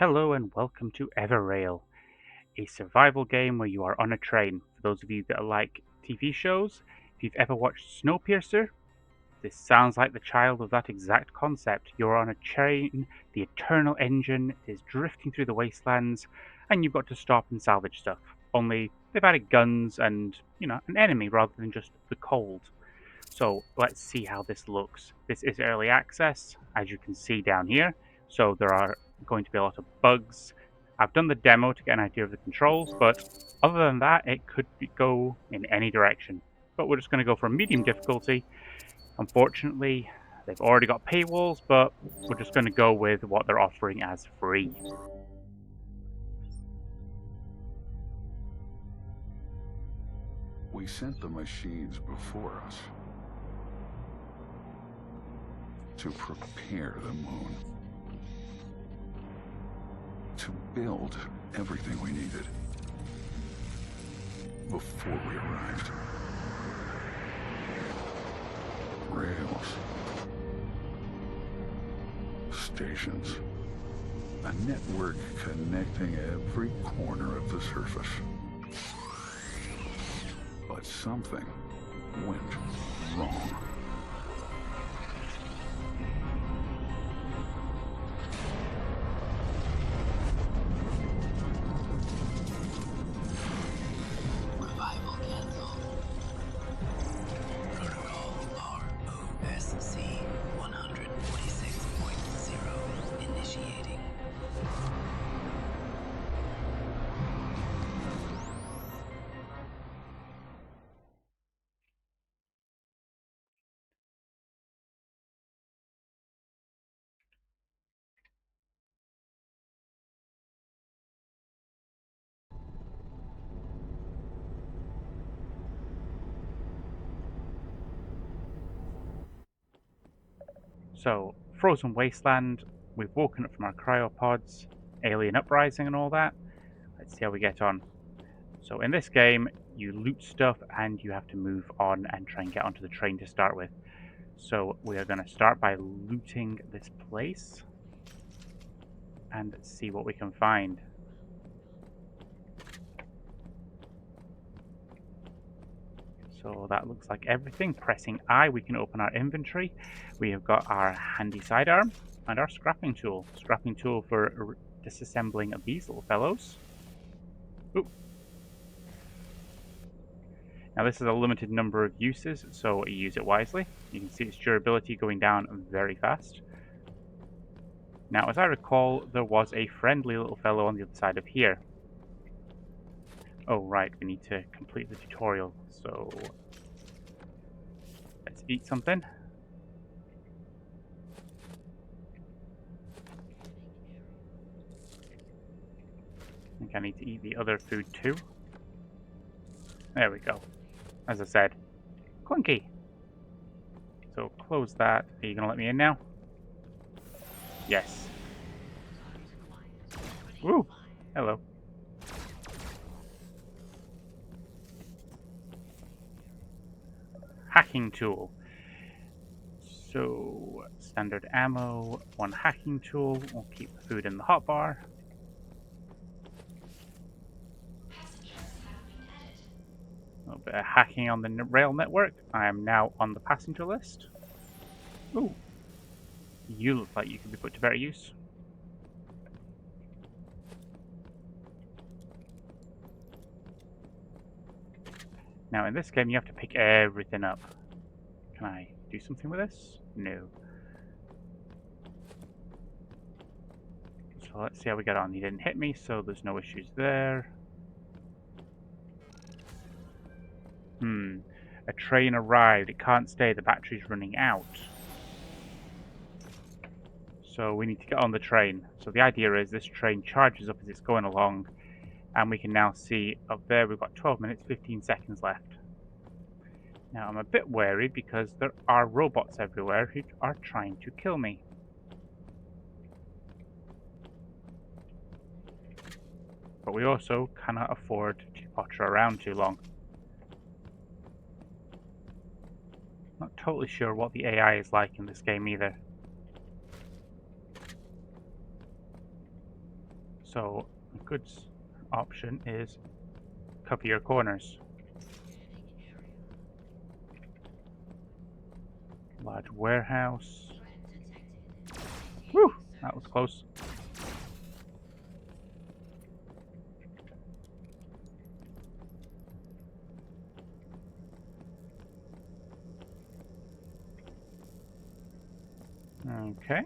Hello and welcome to EverRail, a survival game where you are on a train. For those of you that like TV shows, if you've ever watched Snowpiercer, this sounds like the child of that exact concept. You're on a train, the eternal engine is drifting through the wastelands, and you've got to stop and salvage stuff. Only they've added guns and, an enemy rather than just the cold. So let's see how this looks. This is early access, as you can see down here. So there are going to be a lot of bugs. I've done the demo to get an idea of the controls, but other than that, it could go in any direction. But we're just going to go for medium difficulty. Unfortunately, they've already got paywalls, but we're just going to go with what they're offering as free. We sent the machines before us to prepare the moon, to build everything we needed before we arrived. Rails, stations, a network connecting every corner of the surface. But something went wrong. Revival canceled. Protocol ROSC 146.0 initiating. So, Frozen Wasteland, we've woken up from our cryopods, alien uprising and all that. Let's see how we get on. So in this game, you loot stuff and you have to move on and try and get onto the train to start with. So we are going to start by looting this place and see what we can find. So that looks like everything. Pressing I, we can open our inventory. We have got our handy sidearm and our scrapping tool. Scrapping tool for disassembling these little fellows. Ooh. Now this is a limited number of uses, so use it wisely. You can see its durability going down very fast. Now, as I recall, there was a friendly little fellow on the other side of here. Oh, right, we need to complete the tutorial, so let's eat something. I think I need to eat the other food too. There we go. As I said, clunky. So close that. Are you going to let me in now? Yes. Woo! Hello. Hacking tool. So, standard ammo, one hacking tool. We'll keep the food in the hotbar. A little bit of hacking on the rail network. I am now on the passenger list. Ooh. You look like you could be put to better use. Now, in this game, you have to pick everything up. Can I do something with this? No. So let's see how we get on. He didn't hit me, so there's no issues there. A train arrived. It can't stay. The battery's running out. So we need to get on the train. So the idea is this train charges up as it's going along. And we can now see up there we've got 12 minutes, 15 seconds left. Now I'm a bit wary because there are robots everywhere who are trying to kill me. But we also cannot afford to potter around too long. Not totally sure what the AI is like in this game either. So a good option is cover your corners. Large warehouse. Woo! That was close. Okay.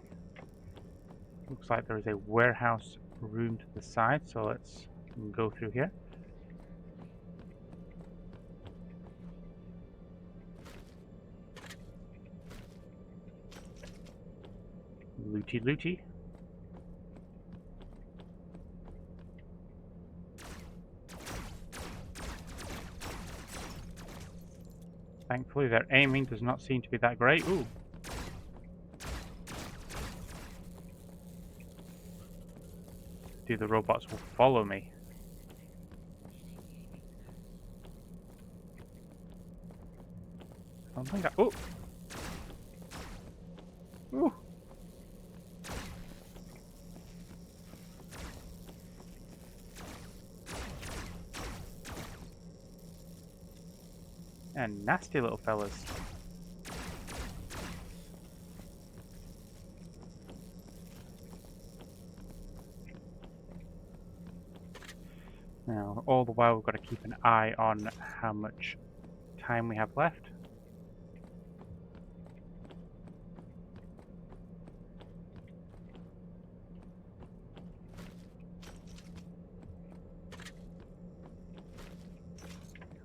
Looks like there is a warehouse room to the side, so let's go through here. Looty looty. Thankfully their aiming does not seem to be that great. Ooh. Do the robots will follow me? I don't think ooh! Ooh! And nasty little fellas. Now, all the while we've got to keep an eye on how much time we have left.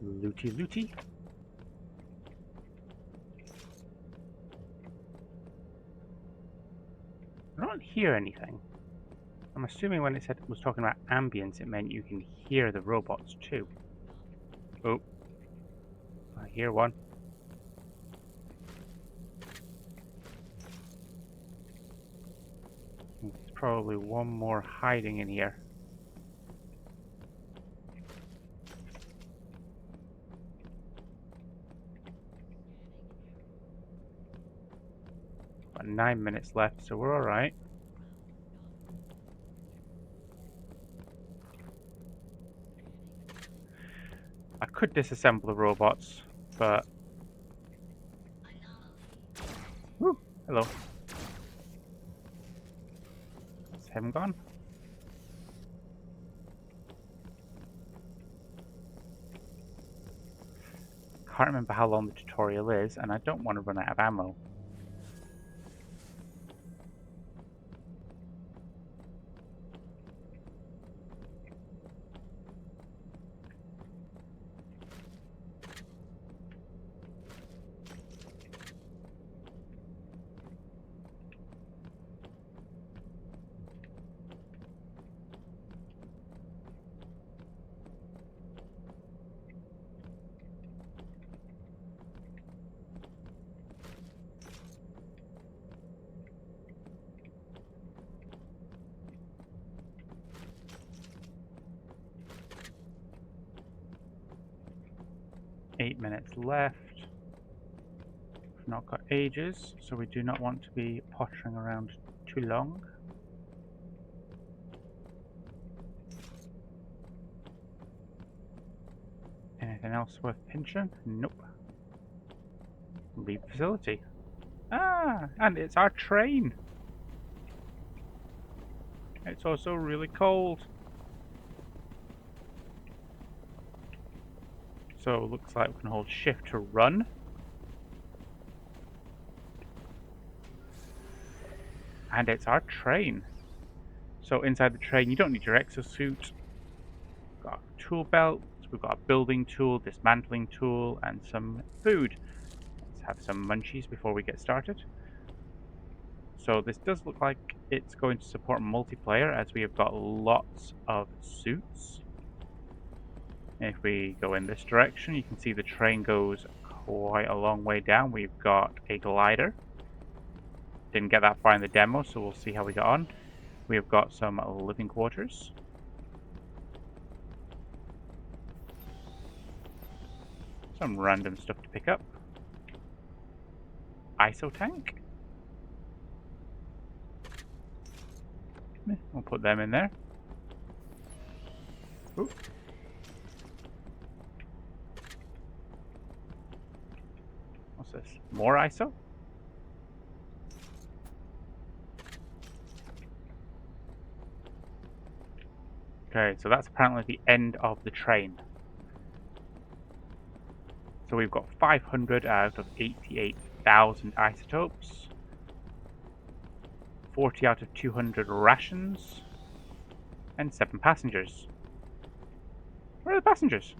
Looty looty. I don't hear anything. I'm assuming when it said it was talking about ambience, it meant you can hear the robots too. Oh, I hear one. There's probably one more hiding in here. Got 9 minutes left, so we're alright. I could disassemble the robots, but... Woo! Hello. Is him gone? Can't remember how long the tutorial is, and I don't want to run out of ammo. Eight minutes left. We've not got ages, so we do not want to be pottering around too long. Anything else worth pinching? Nope. Leave facility. Ah, and it's our train. It's also really cold. So it looks like we can hold shift to run. And it's our train. So inside the train you don't need your exosuit. We've got tool belts, we've got a building tool, dismantling tool, and some food. Let's have some munchies before we get started. So this does look like it's going to support multiplayer, as we have got lots of suits. If we go in this direction, you can see the train goes quite a long way down. We've got a glider. Didn't get that far in the demo, so we'll see how we get on. We've got some living quarters. Some random stuff to pick up. ISO tank. We'll put them in there. Ooh. What's this? More ISO? Okay, so that's apparently the end of the train. So we've got 500 out of 88,000 isotopes, 40 out of 200 rations, and 7 passengers. Where are the passengers?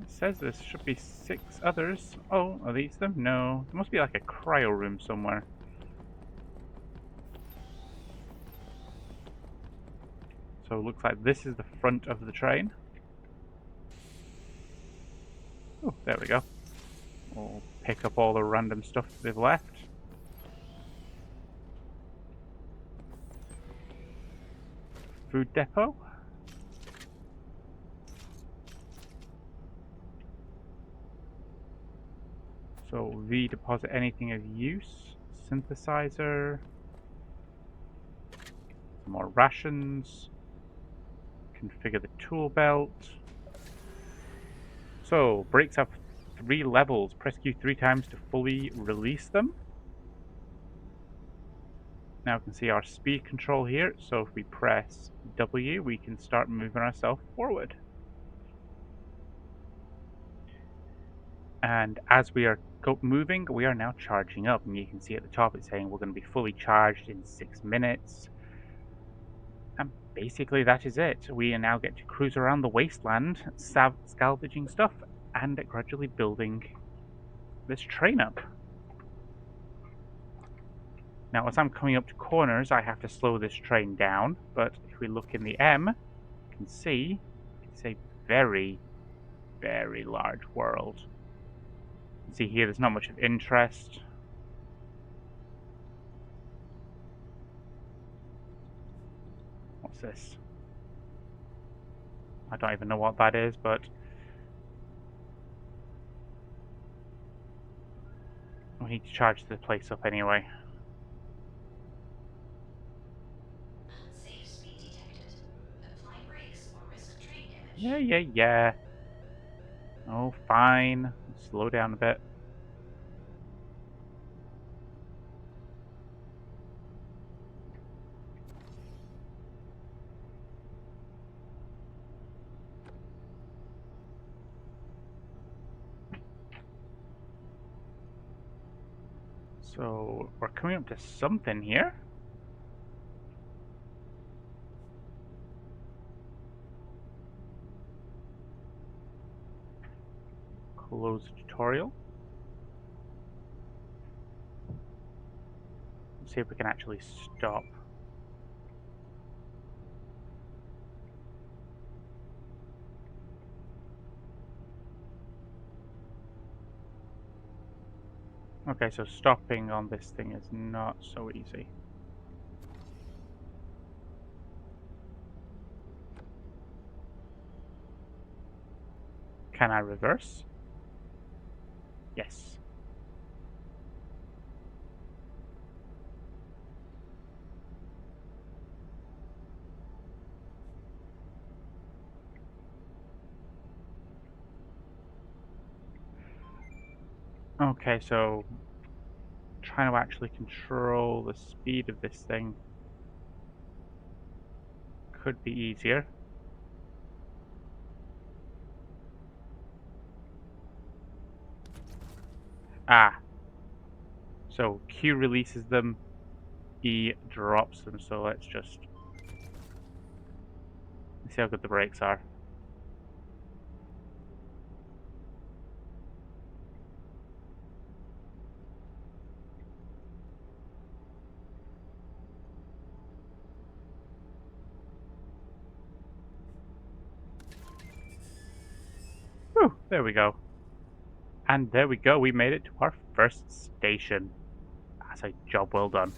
It says there should be 6 others. Oh, are these them? No. There must be like a cryo room somewhere. So it looks like this is the front of the train. Oh, there we go. We'll pick up all the random stuff that they've left. Food depot. So V, deposit anything of use. Synthesizer. Some more rations. Configure the tool belt. So brakes have 3 levels. Press Q 3 times to fully release them. Now we can see our speed control here. So if we press W, we can start moving ourselves forward. And as we are moving, we are now charging up. And you can see at the top it's saying we're going to be fully charged in 6 minutes. And basically that is it. We now get to cruise around the wasteland, salvaging stuff, and gradually building this train up. Now as I'm coming up to corners, I have to slow this train down, but if we look in the M, you can see it's a very, very large world. See here, there's not much of interest. What's this? I don't even know what that is, but we need to charge the place up anyway. Unsafe speed detected. Apply brakes or risk train damage. Yeah. Oh, fine. Slow down a bit. So we're coming up to something here. Close tutorial. Let's see if we can actually stop. Okay, so stopping on this thing is not so easy. Can I reverse? Yes. Okay, so trying to actually control the speed of this thing could be easier. Ah. So Q releases them, E drops them, so let's see how good the brakes are. Whew, there we go. And there we go, we made it to our first station. That's a job well done.